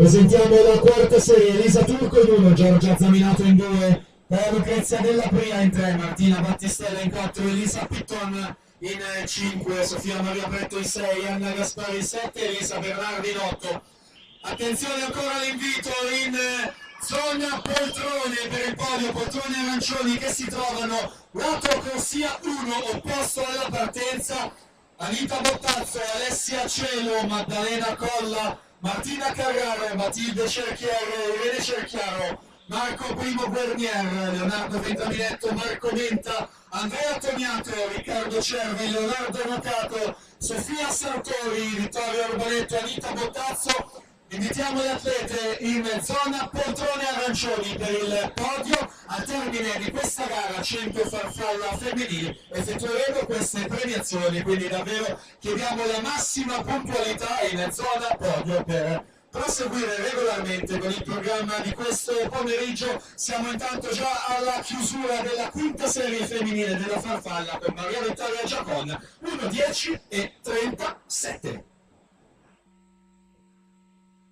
Presentiamo la quarta serie, Elisa Turco in 1, Giorgia Zaminato in 2, Lucrezia Della Pria in 3, Martina Battistella in 4, Elisa Pitton in 5, Sofia Maria Pretto in 6, Anna Gaspari in 7, Elisa Bernardi in 8. Attenzione ancora all'invito in zona poltrone per il podio, poltrone arancioni che si trovano lato corsia 1, opposto alla partenza. Anita Bottazzo, Alessia Cielo, Maddalena Colla, Martina Carrara, Matilde Cerchiaro, Irene Cerchiaro, Marco Primo Guernier, Leonardo Ventaminetto, Marco Menta, Andrea Toniato, Riccardo Cervi, Leonardo Nocato, Sofia Sartori, Vittorio Urbanetto, Anita Bottazzo. Invitiamo le atlete in zona poltrone arancioni per il podio. Al termine di questa gara 100 farfalla femminile effettueremo queste premiazioni, quindi davvero chiediamo la massima puntualità in zona podio per proseguire regolarmente con il programma di questo pomeriggio. Siamo intanto già alla chiusura della quinta serie femminile della farfalla con Maria Vittoria Giacon, 1:10:37.